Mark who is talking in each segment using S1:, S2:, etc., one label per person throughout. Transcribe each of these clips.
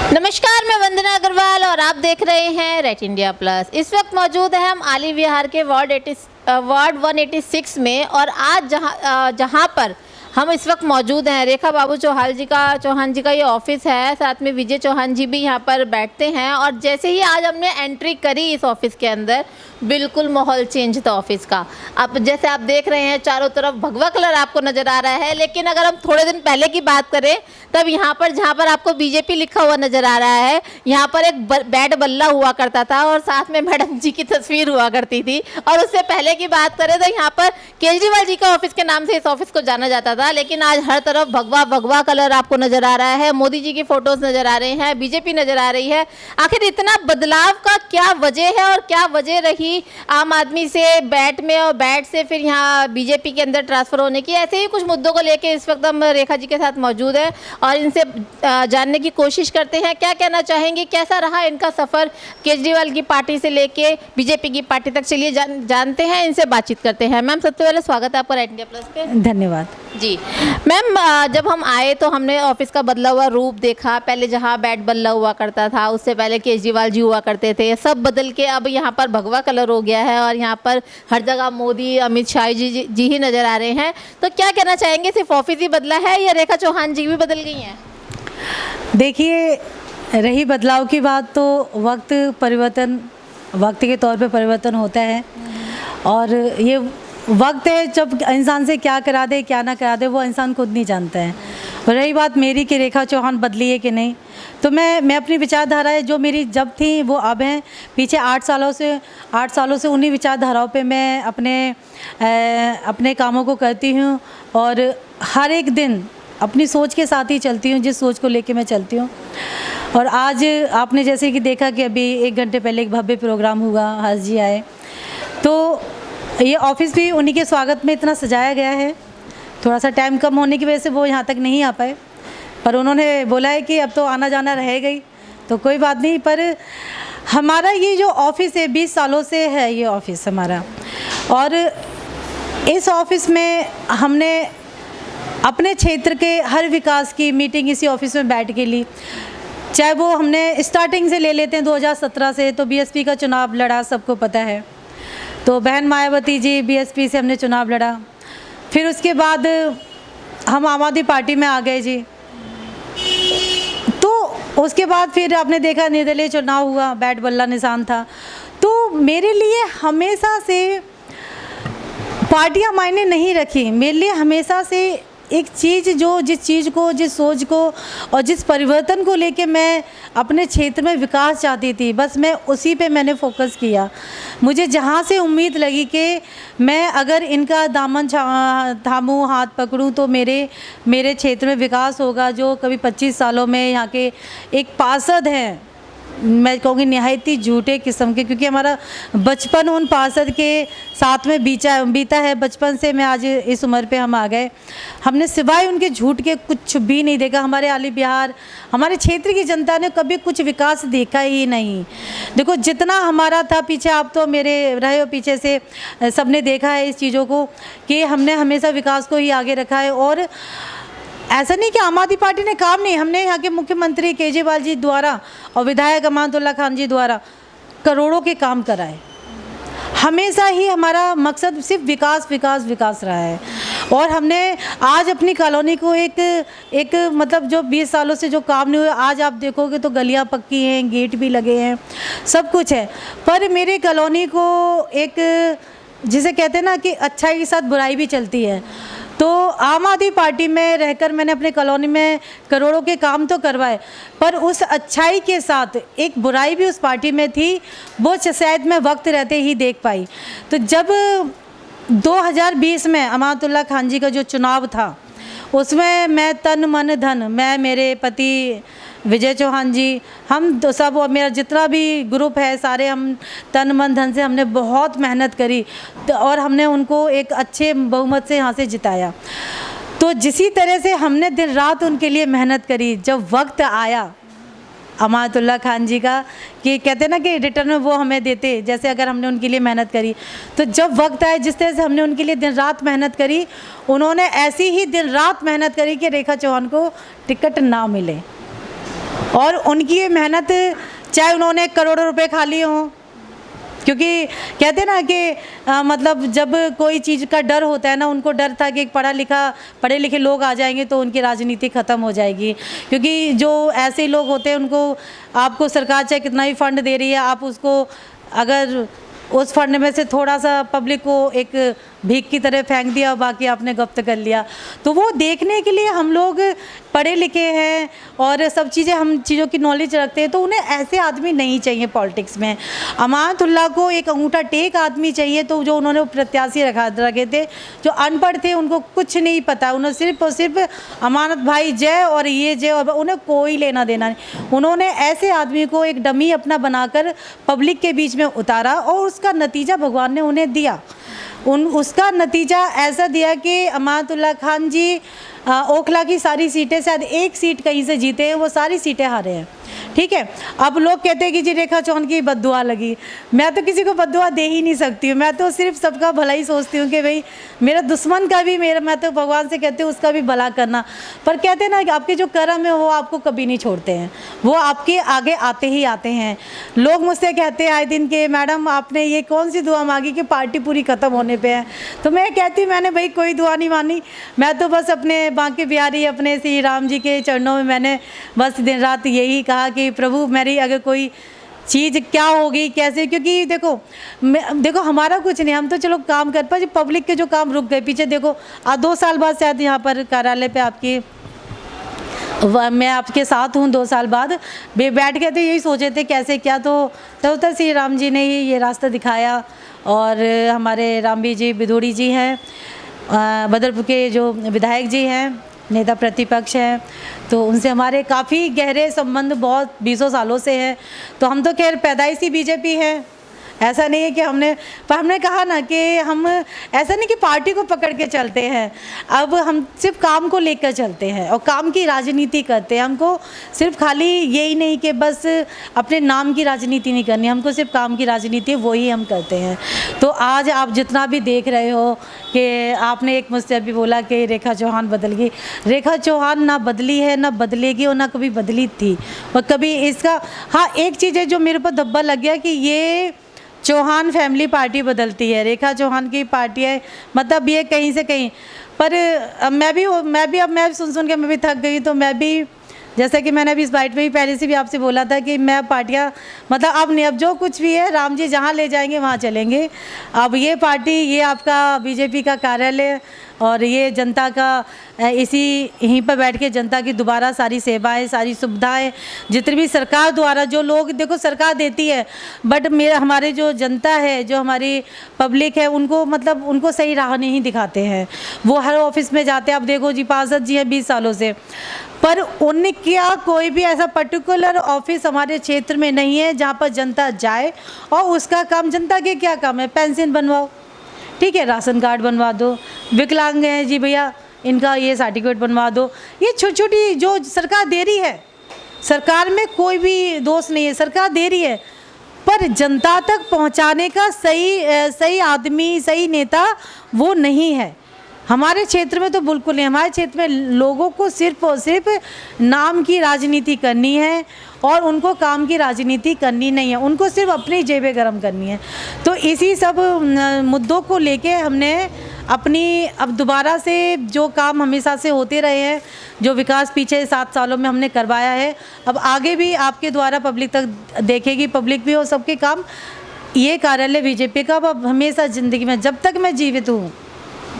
S1: नमस्कार, मैं वंदना अग्रवाल और आप देख रहे हैं रेट इंडिया प्लस। इस वक्त मौजूद है हम आली विहार के वार्ड 186 में और आज जहां पर हम इस वक्त मौजूद हैं, रेखा बाबू चौहान जी का ये ऑफिस है। साथ में विजय चौहान जी भी यहाँ पर बैठते हैं और जैसे ही आज हमने एंट्री करी इस ऑफिस के अंदर, बिल्कुल माहौल चेंज था ऑफिस का। अब जैसे आप देख रहे हैं चारों तरफ भगवा कलर आपको नज़र आ रहा है, लेकिन अगर हम थोड़े दिन पहले की बात करें तब यहाँ पर जहाँ पर आपको बीजेपी लिखा हुआ नज़र आ रहा है, यहाँ पर एक बैट बल्ला हुआ करता था और साथ में मैडम जी की तस्वीर हुआ करती थी। और उससे पहले की बात करें तो यहाँ पर केजरीवाल जी का ऑफिस के नाम से इस ऑफिस को जाना जाता था, लेकिन आज हर तरफ भगवा भगवा कलर आपको नज़र आ रहा है। मोदी जी की फ़ोटोज़ नज़र आ रहे हैं, बीजेपी नज़र आ रही है। आखिर इतना बदलाव का क्या वजह है और क्या वजह रही आम आदमी से बैट में और बैट से फिर यहाँ बीजेपी के अंदर ट्रांसफ़र होने की? ऐसे ही कुछ मुद्दों को लेके इस वक्त हम रेखा जी के साथ मौजूद हैं और इनसे जानने की कोशिश करते हैं क्या कहना चाहेंगे, कैसा रहा इनका सफ़र केजरीवाल की पार्टी से लेके बीजेपी की पार्टी तक। चलिए जानते हैं, इनसे बातचीत करते हैं। मैम, सबसे पहले स्वागत है आपका रेट इंडिया प्लस पे।
S2: धन्यवाद
S1: जी मैम, जब हम आए तो हमने ऑफिस का बदला हुआ रूप देखा। पहले जहाँ बैट बल्ला हुआ करता था, उससे पहले केजरीवाल जी हुआ करते थे, सब बदल के अब यहाँ पर भगवा कलर हो गया है और यहाँ पर हर जगह मोदी अमित शाह जी ही नज़र आ रहे हैं। तो क्या कहना चाहेंगे, सिर्फ ऑफिस ही बदला है या रेखा चौहान जी भी बदल गई हैं?
S2: देखिए, रही बदलाव की बात तो वक्त के तौर पे परिवर्तन होता है और ये वक्त है जब इंसान से क्या करा दे क्या ना करा दे वो इंसान खुद नहीं जानता है। और रही बात मेरी कि रेखा चौहान बदली है कि नहीं, तो मैं अपनी विचारधाराएं जो मेरी जब थी वो अब हैं। पीछे 8 सालों से उन्हीं विचारधाराओं पे मैं अपने कामों को करती हूँ और हर एक दिन अपनी सोच के साथ ही चलती हूँ, जिस सोच को लेके मैं चलती हूँ। और आज आपने जैसे कि देखा कि अभी 1 घंटे पहले एक भव्य प्रोग्राम हुआ, हर्ष जी आए, तो ये ऑफिस भी उन्हीं के स्वागत में इतना सजाया गया है। थोड़ा सा टाइम कम होने की वजह से वो यहाँ तक नहीं आ पाए, पर उन्होंने बोला है कि अब तो आना जाना रहेगा ही, तो कोई बात नहीं। पर हमारा ये जो ऑफिस है 20 सालों से है ये ऑफिस हमारा, और इस ऑफिस में हमने अपने क्षेत्र के हर विकास की मीटिंग इसी ऑफिस में बैठ के ली। चाहे वो हमने स्टार्टिंग से ले लेते हैं 2017 से, तो बीएसपी का चुनाव लड़ा, सबको पता है। तो बहन मायावती जी बीएसपी से हमने चुनाव लड़ा। फिर उसके बाद हम आम आदमी पार्टी में आ गए जी। तो उसके बाद फिर आपने देखा निर्दलीय चुनाव हुआ, बैट बल्ला निशान था। तो मेरे लिए हमेशा से पार्टियां मायने नहीं रखी। मेरे लिए हमेशा से एक चीज़ जिस चीज़ को, जिस सोच को और जिस परिवर्तन को लेके मैं अपने क्षेत्र में विकास चाहती थी, बस मैं उसी पे मैंने फोकस किया। मुझे जहाँ से उम्मीद लगी कि मैं अगर इनका दामन थामूँ, हाथ पकड़ूँ तो मेरे क्षेत्र में विकास होगा। जो कभी 25 सालों में यहाँ के एक पार्षद हैं, मैं कहूँगी निहायती झूठे किस्म के, क्योंकि हमारा बचपन उन पार्षद के साथ में बीता है। बचपन से मैं आज इस उम्र पे हम आ गए, हमने सिवाय उनके झूठ के कुछ भी नहीं देखा। हमारे आली बिहार, हमारे क्षेत्र की जनता ने कभी कुछ विकास देखा ही नहीं। देखो जितना हमारा था पीछे, आप तो मेरे रहे हो पीछे से, सबने देखा है इस चीज़ों को कि हमने हमेशा विकास को ही आगे रखा है। और ऐसा नहीं कि आम आदमी पार्टी ने काम नहीं, हमने यहाँ के मुख्यमंत्री केजरीवाल जी द्वारा और विधायक अमानतुल्लाह खान जी द्वारा करोड़ों के काम कराए। हमेशा ही हमारा मकसद सिर्फ विकास रहा है। और हमने आज अपनी कॉलोनी को एक मतलब जो 20 सालों से जो काम नहीं हुआ, आज आप देखोगे तो गलियाँ पक्की हैं, गेट भी लगे हैं, सब कुछ है। पर मेरे कॉलोनी को एक, जिसे कहते हैं ना कि अच्छाई के साथ बुराई भी चलती है, तो आम आदमी पार्टी में रहकर मैंने अपने कॉलोनी में करोड़ों के काम तो करवाए, पर उस अच्छाई के साथ एक बुराई भी उस पार्टी में थी, वो शायद मैं वक्त रहते ही देख पाई। तो जब 2020 में अमानतुल्लाह खान जी का जो चुनाव था, उसमें मैं तन मन धन, मैं, मेरे पति विजय चौहान जी, हम तो सब, और मेरा जितना भी ग्रुप है सारे, हम तन मन धन से हमने बहुत मेहनत करी और हमने उनको एक अच्छे बहुमत से यहाँ से जिताया। तो जिसी तरह से हमने दिन रात उनके लिए मेहनत करी, जब वक्त आया अमानतुल्लाह खान जी का, कि कहते हैं ना कि रिटर्न में वो हमें देते, जैसे अगर हमने उनके लिए मेहनत करी, तो जब वक्त आया जिस तरह से हमने उनके लिए दिन रात मेहनत करी, उन्होंने ऐसी ही दिन रात मेहनत करी कि रेखा चौहान को टिकट ना मिले। और उनकी ये मेहनत, चाहे उन्होंने करोड़ों रुपए खा लिए हों, क्योंकि कहते हैं ना कि मतलब जब कोई चीज़ का डर होता है ना, उनको डर था कि पढ़े लिखे लोग आ जाएंगे तो उनकी राजनीति ख़त्म हो जाएगी। क्योंकि जो ऐसे लोग होते हैं उनको, आपको सरकार चाहे कितना भी फंड दे रही है, आप उसको अगर उस फंड में से थोड़ा सा पब्लिक को एक भीख की तरह फेंक दिया, बाकी आपने गप्त कर लिया, तो वो देखने के लिए हम लोग पढ़े लिखे हैं और सब चीज़ें, हम चीज़ों की नॉलेज रखते हैं, तो उन्हें ऐसे आदमी नहीं चाहिए पॉलिटिक्स में। अमानतुल्लाह को एक अंगूठा टेक आदमी चाहिए, तो जो उन्होंने प्रत्याशी रखे थे, जो अनपढ़ थे, उनको कुछ नहीं पता, उन्होंने सिर्फ और सिर्फ अमानत भाई जय और ये जय, और उन्हें कोई लेना देना नहीं। उन्होंने ऐसे आदमी को एक डमी अपना बनाकर पब्लिक के बीच में उतारा और उसका नतीजा भगवान ने उन्हें दिया। उसका नतीजा ऐसा दिया कि अमानतुल्लाह खान जी ओखला की सारी सीटें, शायद एक सीट कहीं से जीते हैं, वो सारी सीटें हारे हैं। ठीक है, अब लोग कहते हैं कि जी रेखा चौहान की बद्दुआ लगी। मैं तो किसी को बद्दुआ दे ही नहीं सकती हूँ, मैं तो सिर्फ सबका भला ही सोचती हूँ कि भाई मेरा दुश्मन का भी मैं तो भगवान से कहती हूँ उसका भी भला करना। पर कहते हैं ना कि आपके जो कर्म है वो आपको कभी नहीं छोड़ते हैं, वो आपके आगे आते ही आते हैं। लोग मुझसे कहते हैं आए दिन के, मैडम आपने ये कौन सी दुआ मांगी कि पार्टी पूरी ख़त्म होने पर है? तो मैं कहती हूँ मैंने भाई कोई दुआ नहीं मानी, मैं तो बस अपने बांके बिहारी, अपने श्री राम जी के चरणों में मैंने बस दिन रात यही कहा कि प्रभु मेरी अगर कोई चीज़ क्या होगी कैसे, क्योंकि देखो हमारा कुछ नहीं, हम तो चलो काम कर पाए, पब्लिक के जो काम रुक गए पीछे। देखो 2 साल बाद शायद यहाँ पर कार्यालय पे मैं आपके साथ हूँ, 2 साल बाद बैठ गए थे, यही सोचे थे कैसे क्या, तो श्री राम जी ने ही ये रास्ता दिखाया। और हमारे रामबी जी बिधूड़ी जी हैं, बदरपुर के जो विधायक जी हैं, नेता प्रतिपक्ष हैं, तो उनसे हमारे काफ़ी गहरे संबंध बहुत 20 सालों से हैं। तो हम तो खैर पैदाइशी बीजेपी हैं, ऐसा नहीं है कि हमने कहा ना कि हम ऐसा नहीं कि पार्टी को पकड़ के चलते हैं, अब हम सिर्फ काम को लेकर चलते हैं और काम की राजनीति करते हैं। हमको सिर्फ खाली यही नहीं कि बस अपने नाम की राजनीति नहीं करनी, हमको सिर्फ काम की राजनीति है, वही हम करते हैं। तो आज आप जितना भी देख रहे हो कि आपने एक मुझसे अभी बोला कि रेखा चौहान बदल गई, रेखा चौहान ना बदली है, ना बदलेगी और ना कभी बदली थी। और कभी इसका, हाँ एक चीज़ है जो मेरे पर धब्बा लग गया कि ये चौहान फैमिली पार्टी बदलती है, रेखा चौहान की पार्टी है, मतलब ये कहीं से कहीं। पर मैं भी सुन के मैं भी थक गई। तो मैं भी, जैसे कि मैंने अभी इस बाइट में भी पहले से भी आपसे बोला था कि मैं पार्टियां, मतलब अब नहीं, अब जो कुछ भी है राम जी जहां ले जाएंगे वहां चलेंगे। अब ये पार्टी, ये आपका बीजेपी का कार्यालय और ये जनता का, यहीं पर बैठ के जनता की दोबारा सारी सेवाएं, सारी सुविधाएं, जितनी भी सरकार द्वारा, जो लोग देखो सरकार देती है, बट हमारे जो जनता है, जो हमारी पब्लिक है, उनको मतलब उनको सही राह नहीं दिखाते हैं। वो हर ऑफिस में जाते हैं, अब देखो जी पार्षद जी हैं 20 सालों से, पर उनका कोई भी ऐसा पर्टिकुलर ऑफिस हमारे क्षेत्र में नहीं है जहाँ पर जनता जाए और उसका काम, जनता के क्या काम है, पेंशन बनवाओ, ठीक है, राशन कार्ड बनवा दो, विकलांग हैं जी भैया इनका ये सर्टिफिकेट बनवा दो। ये छोटी छोटी जो सरकार दे रही है, सरकार में कोई भी दोष नहीं है, सरकार दे रही है, पर जनता तक पहुंचाने का सही आदमी, सही नेता वो नहीं है। हमारे क्षेत्र में तो बिल्कुल नहीं। हमारे क्षेत्र में लोगों को सिर्फ और सिर्फ नाम की राजनीति करनी है और उनको काम की राजनीति करनी नहीं है, उनको सिर्फ अपनी जेबें गर्म करनी है। तो इसी सब मुद्दों को लेके हमने अब दोबारा से जो काम हमेशा से होते रहे हैं, जो विकास पीछे 7 सालों में हमने करवाया है, अब आगे भी आपके द्वारा पब्लिक तक देखेगी, पब्लिक भी और सबके काम। ये कार्यालय बीजेपी का अब हमेशा ज़िंदगी में, जब तक मैं जीवित हूँ,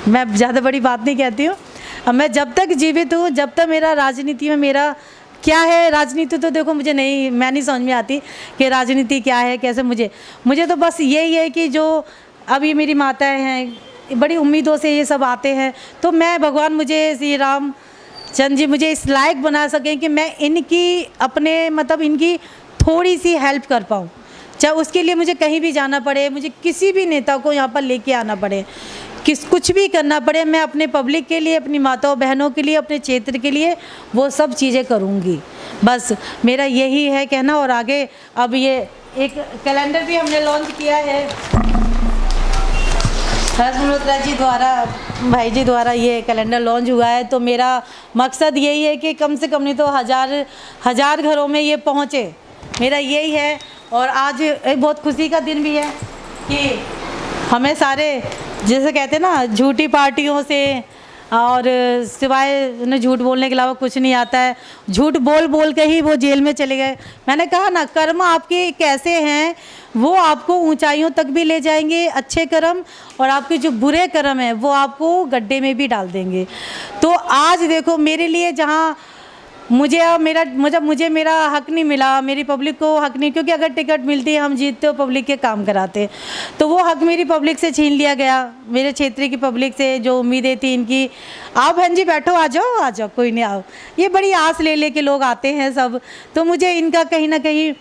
S2: मैं ज़्यादा बड़ी बात नहीं कहती हूँ, अब मैं जब तक जीवित हूँ, जब तक मेरा राजनीति में मेरा क्या है, राजनीति तो देखो मैं नहीं समझ में आती कि राजनीति क्या है कैसे। मुझे तो बस यही है कि जो अब ये मेरी माताएं हैं, बड़ी उम्मीदों से ये सब आते हैं, तो मैं भगवान मुझे श्री राम चंद्र जी मुझे इस लायक बना सकें कि मैं इनकी थोड़ी सी हेल्प कर पाऊँ, चाहे उसके लिए मुझे कहीं भी जाना पड़े, मुझे किसी भी नेता को यहाँ पर लेके आना पड़े, कुछ भी करना पड़े, मैं अपने पब्लिक के लिए, अपनी माताओं बहनों के लिए, अपने क्षेत्र के लिए वो सब चीज़ें करूँगी। बस मेरा यही है कहना। और आगे अब ये एक कैलेंडर भी हमने लॉन्च किया है हर्ष मल्होत्रा जी द्वारा। भाई जी द्वारा ये कैलेंडर लॉन्च हुआ है, तो मेरा मकसद यही है कि कम से कम नहीं तो हज़ार घरों में ये पहुँचे, मेरा यही है। और आज एक बहुत खुशी का दिन भी है कि हमें सारे, जैसे कहते हैं ना, झूठी पार्टियों से और सिवाय उन्हें झूठ बोलने के अलावा कुछ नहीं आता है, झूठ बोल बोल के ही वो जेल में चले गए। मैंने कहा ना, कर्म आपके कैसे हैं वो आपको ऊंचाइयों तक भी ले जाएंगे, अच्छे कर्म, और आपके जो बुरे कर्म हैं वो आपको गड्ढे में भी डाल देंगे। तो आज देखो मेरे लिए जहाँ मुझे मेरा हक नहीं मिला, मेरी पब्लिक को हक नहीं, क्योंकि अगर टिकट मिलती है हम जीतते हो, पब्लिक के काम कराते, तो वो हक मेरी पब्लिक से छीन लिया गया, मेरे क्षेत्र की पब्लिक से जो उम्मीदें थी इनकी। आओ बहन जी बैठो, आ जाओ, कोई नहीं, आओ। ये बड़ी आस ले के लोग आते हैं सब, तो मुझे इनका कहीं ना कहीं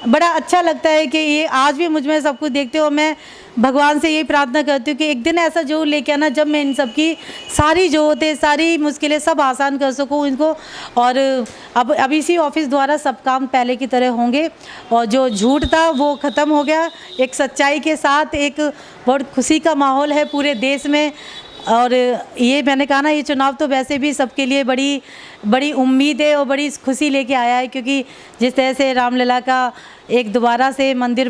S2: बड़ा अच्छा लगता है कि ये आज भी मुझ में सब कुछ देखते हो। मैं भगवान से यही प्रार्थना करती हूँ कि एक दिन ऐसा जो लेके आना जब मैं इन सब की सारी जो होते सारी मुश्किलें सब आसान कर सकूँ इनको। और अब इसी ऑफिस द्वारा सब काम पहले की तरह होंगे, और जो झूठ था वो ख़त्म हो गया, एक सच्चाई के साथ एक बहुत खुशी का माहौल है पूरे देश में। और ये मैंने कहा ना, ये चुनाव तो वैसे भी सबके लिए बड़ी उम्मीद है और बड़ी खुशी लेके आया है, क्योंकि जिस तरह से रामलला का एक दोबारा से मंदिर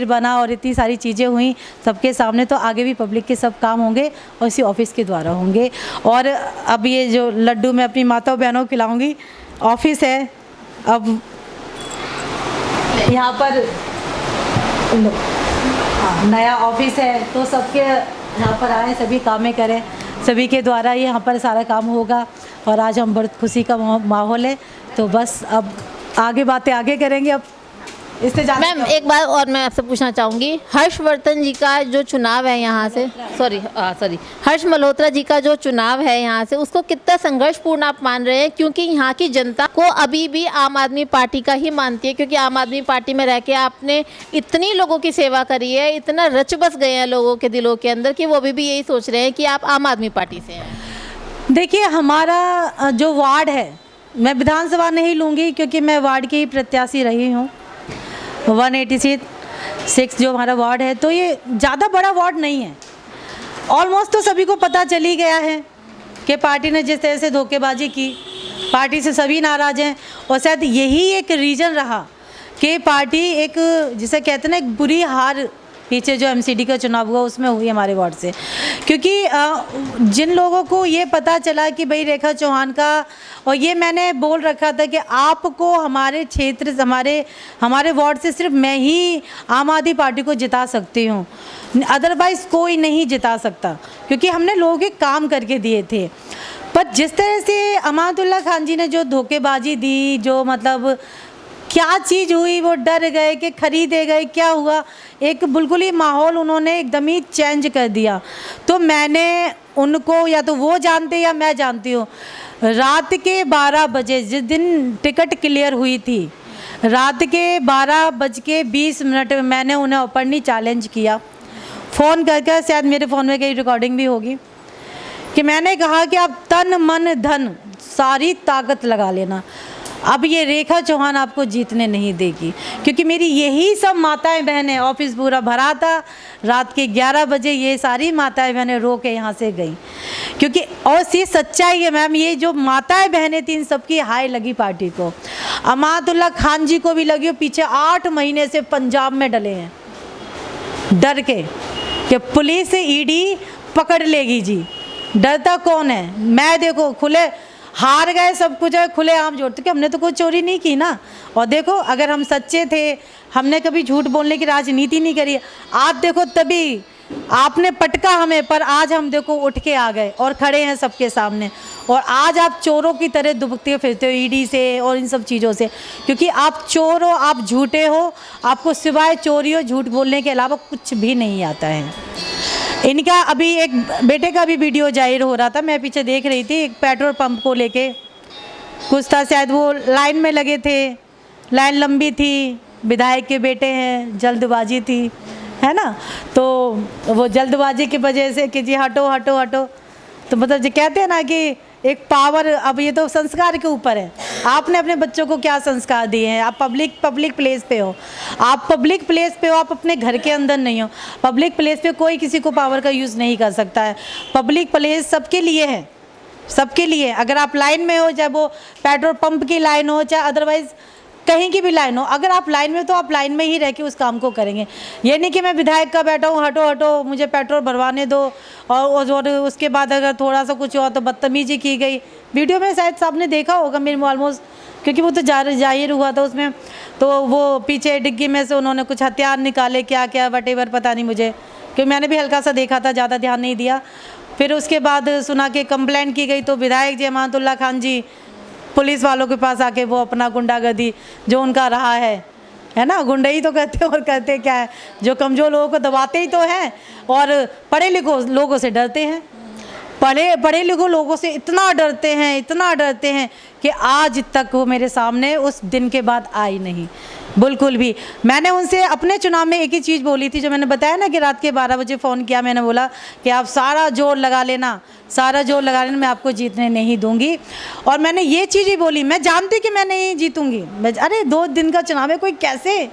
S2: बना और इतनी सारी चीज़ें हुई सबके सामने, तो आगे भी पब्लिक के सब काम होंगे और इसी ऑफिस के द्वारा होंगे। और अब ये जो लड्डू मैं अपनी माता बहनों को खिलाऊँगी, ऑफिस है अब यहाँ पर नया ऑफिस है, तो सबके यहाँ पर आए, सभी कामें करें, सभी के द्वारा ही यहाँ पर सारा काम होगा। और आज हम बहुत खुशी का माहौल है, तो बस अब आगे बातें आगे करेंगे। अब इससे ज़्यादा
S1: मैम एक बात और मैं आपसे पूछना चाहूँगी, हर्षवर्धन जी का जो चुनाव है यहाँ से, हर्ष मल्होत्रा जी का जो चुनाव है यहाँ से, उसको कितना संघर्षपूर्ण आप मान रहे हैं? क्योंकि यहाँ की जनता को अभी भी आम आदमी पार्टी का ही मानती है, क्योंकि आम आदमी पार्टी में रह के आपने इतनी लोगों की सेवा करी है, इतना रच बस गए हैं लोगों के दिलों के अंदर कि वो अभी भी यही सोच रहे हैं कि आप आम आदमी पार्टी से हैं।
S2: देखिए, हमारा जो वार्ड है, मैं विधानसभा नहीं लूँगी क्योंकि मैं वार्ड की ही प्रत्याशी रही हूँ, 186 जो हमारा वार्ड है, तो ये ज़्यादा बड़ा वार्ड नहीं है। ऑलमोस्ट तो सभी को पता चल ही गया है कि पार्टी ने जिस तरह से धोखेबाजी की, पार्टी से सभी नाराज़ हैं। और शायद यही एक रीज़न रहा कि पार्टी एक, जिसे कहते हैं ना, एक बुरी हार पीछे जो एमसीडी का चुनाव हुआ उसमें हुई हमारे वार्ड से, क्योंकि जिन लोगों को ये पता चला कि भाई रेखा चौहान का, और ये मैंने बोल रखा था कि आपको हमारे क्षेत्र हमारे वार्ड से सिर्फ मैं ही आम आदमी पार्टी को जिता सकती हूँ, अदरवाइज़ कोई नहीं जिता सकता, क्योंकि हमने लोगों के काम करके दिए थे। पर जिस तरह से अमानुल्लाह खान जी ने जो धोखेबाजी दी, जो मतलब क्या चीज़ हुई, वो डर गए कि खरीदे गए, क्या हुआ, एक बिल्कुल ही माहौल उन्होंने एकदम ही चेंज कर दिया। तो मैंने उनको, या तो वो जानते या मैं जानती हूँ, रात के 12 बजे जिस दिन टिकट क्लियर हुई थी, रात के 12:20 में मैंने उन्हें ओपनली चैलेंज किया फ़ोन करके, शायद मेरे फ़ोन में कहीं रिकॉर्डिंग भी होगी, कि मैंने कहा कि आप तन मन धन सारी ताकत लगा लेना, अब ये रेखा चौहान आपको जीतने नहीं देगी। क्योंकि मेरी यही सब माताएं बहनें, ऑफिस पूरा भरा था, रात के 11 बजे ये सारी माताएं बहनें रो के यहाँ से गई, क्योंकि और ये सच्चाई है मैम, ये जो माताएं बहनें थी इन सबकी हाय लगी पार्टी को, अमानुल्लाह खान जी को भी लगी, और पीछे 8 महीने से पंजाब में डले हैं डर के कि पुलिस ईडी पकड़ लेगी जी। डरता कौन है? मैं देखो खुले हार गए, सब कुछ है खुले आम जोड़ते कि हमने तो कोई चोरी नहीं की ना। और देखो, अगर हम सच्चे थे, हमने कभी झूठ बोलने की राजनीति नहीं करी, आप देखो तभी आपने पटका हमें, पर आज हम देखो उठ के आ गए और खड़े हैं सबके सामने। और आज आप चोरों की तरह दुबकते फिरते हो ईडी से और इन सब चीज़ों से, क्योंकि आप चोर हो, आप झूठे हो, आपको सिवाय चोरी और झूठ बोलने के अलावा कुछ भी नहीं आता है। इनका अभी एक बेटे का भी वीडियो जाहिर हो रहा था, मैं पीछे देख रही थी, एक पेट्रोल पंप को लेके कुछ था, शायद वो लाइन में लगे थे, लाइन लंबी थी, विधायक के बेटे हैं, जल्दबाजी थी, है ना, तो वो जल्दबाजी की वजह से कि जी हटो हटो हटो, तो मतलब जो कहते हैं ना कि एक पावर, अब ये तो संस्कार के ऊपर है, आपने अपने बच्चों को क्या संस्कार दिए हैं। आप पब्लिक प्लेस पे हो, आप पब्लिक प्लेस पे हो, आप अपने घर के अंदर नहीं हो। पब्लिक प्लेस पे कोई किसी को पावर का यूज़ नहीं कर सकता है। पब्लिक प्लेस सबके लिए है, सबके लिए। अगर आप लाइन में हो, चाहे वो पेट्रोल पंप की लाइन हो, चाहे अदरवाइज़ कहीं की भी लाइन हो, अगर आप लाइन में, तो आप लाइन में ही रह के उस काम को करेंगे। ये नहीं कि मैं विधायक का बैठा हूँ, हटो हटो मुझे पेट्रोल भरवाने दो, और उसके बाद अगर थोड़ा सा कुछ हुआ तो बदतमीजी की गई। वीडियो में शायद साहब ने देखा होगा मेरे ऑलमोस्ट, क्योंकि वो तो जाहिर हुआ था उसमें, तो वो पीछे डिग्गी में से उन्होंने कुछ हथियार निकाले, क्या क्या वटेवर पता नहीं मुझे, क्योंकि मैंने भी हल्का सा देखा था, ज़्यादा ध्यान नहीं दिया। फिर उसके बाद सुना के कंप्लेंट की गई, तो विधायक जी अमानतुल्लाह खान जी पुलिस वालों के पास आके वो अपना गुंडागर्दी जो उनका रहा है ना, गुंडई तो करते और करते क्या है, जो कमज़ोर लोगों को दबाते ही तो हैं, और पढ़े लिखे लोगों से डरते हैं। पढ़े लिखे लोगों से इतना डरते हैं कि आज तक वो मेरे सामने उस दिन के बाद आई नहीं, बिल्कुल भी। मैंने उनसे अपने चुनाव में एक ही चीज़ बोली थी, जो मैंने बताया ना कि रात के 12 बजे फ़ोन किया, मैंने बोला कि आप सारा जोर लगा लेना, मैं आपको जीतने नहीं दूंगी। और मैंने ये चीज़ ही बोली, मैं जानती कि मैं नहीं जीतूंगी। अरे 2 दिन का चुनाव है, कोई कैसे,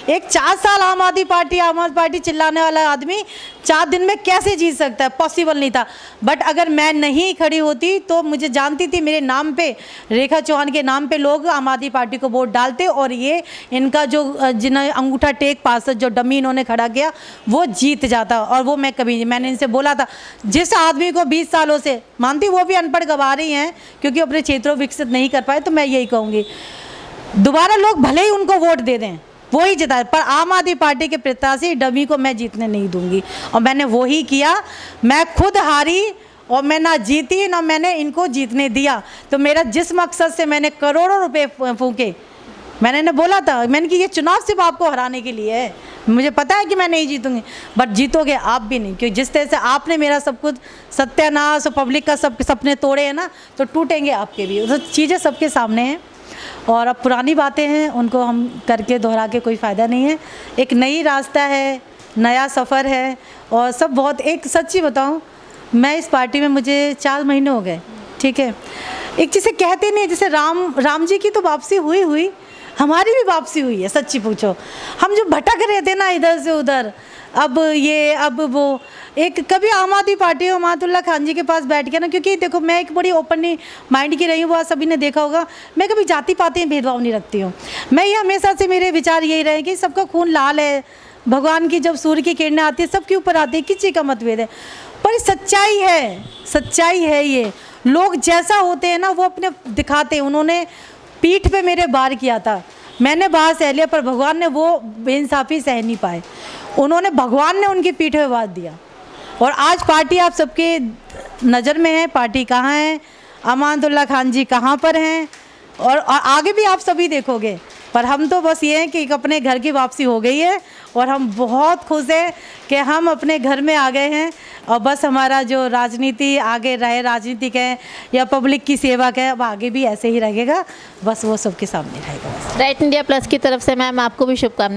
S2: एक 4 साल आम आदमी पार्टी चिल्लाने वाला आदमी 4 दिन में कैसे जीत सकता है, पॉसिबल नहीं था। बट अगर मैं नहीं खड़ी होती तो मुझे जानती थी मेरे नाम पे, रेखा चौहान के नाम पे लोग आम आदमी पार्टी को वोट डालते, और ये इनका जो जिन्हें अंगूठा टेक पार्षद जो डमी इन्होंने खड़ा किया वो जीत जाता। और वो मैं कभी नहीं, मैंने इनसे बोला था, जिस आदमी को 20 सालों से मानती, वो भी अनपढ़ गवा रही हैं क्योंकि अपने क्षेत्रों विकसित नहीं कर पाए, तो मैं यही कहूँगी दोबारा लोग भले ही उनको वोट दे दें, वो ही जिताए, पर आम आदमी पार्टी के प्रत्याशी डमी को मैं जीतने नहीं दूंगी। और मैंने वो ही किया, मैं खुद हारी और मैं ना जीती ना मैंने इनको जीतने दिया। तो मेरा जिस मकसद से मैंने करोड़ों रुपए फूके, मैंने इन्हें बोला था, मैंने कि ये चुनाव सिर्फ आपको हराने के लिए है, मुझे पता है कि मैं नहीं जीतूंगी, बट जीतोगे आप भी नहीं, क्योंकि जिस तरह से आपने मेरा सब कुछ सत्यानाश और पब्लिक का सब सपने तोड़े हैं ना, तो टूटेंगे आपके भी। तो चीज़ें सबके सामने हैं, और अब पुरानी बातें हैं, उनको हम करके दोहरा के कोई फ़ायदा नहीं है। एक नई रास्ता है, नया सफ़र है, और सब बहुत, एक सच्ची बताऊं, मैं इस पार्टी में मुझे 4 महीने हो गए, ठीक है। एक जिसे कहते नहीं, जैसे राम जी की तो वापसी हुई, हमारी भी वापसी हुई है। सच्ची पूछो, हम जो भटक रहे थे ना इधर से उधर, अब ये अब वो, एक कभी आम आदमी पार्टी अमानतुल्लाह खान जी के पास बैठ के ना, क्योंकि देखो मैं एक बड़ी ओपनली माइंड की रही हूँ, वो सभी ने देखा होगा, मैं कभी जाति पाति में भेदभाव नहीं रखती हूँ। मैं ये हमेशा से, मेरे विचार यही रहे कि सबका खून लाल है, भगवान की जब सूर्य की किरणें आती है सबके ऊपर आती है, किसी का मतभेद है, पर सच्चाई है। ये लोग जैसा होते हैं ना वो अपने दिखाते हैं। उन्होंने पीठ पे मेरे वार किया था, मैंने बाहर सह लिया, पर भगवान ने वो बेइंसाफ़ी सह नहीं पाए, भगवान ने उनकी पीठ पे वार दिया। और आज पार्टी आप सबके नज़र में है, पार्टी कहाँ है, अमानतुल्लाह खान जी कहाँ पर हैं, और आगे भी आप सभी देखोगे। पर हम तो बस ये हैं कि अपने घर की वापसी हो गई है, और हम बहुत खुश हैं कि हम अपने घर में आ गए हैं, और बस हमारा जो राजनीति आगे रहे, राजनीतिक है या पब्लिक की सेवा का है, अब आगे भी ऐसे ही रहेगा, बस वो सबके सामने रहेगा।
S1: राइट इंडिया प्लस की तरफ से मैम आपको भी शुभकामनाएं।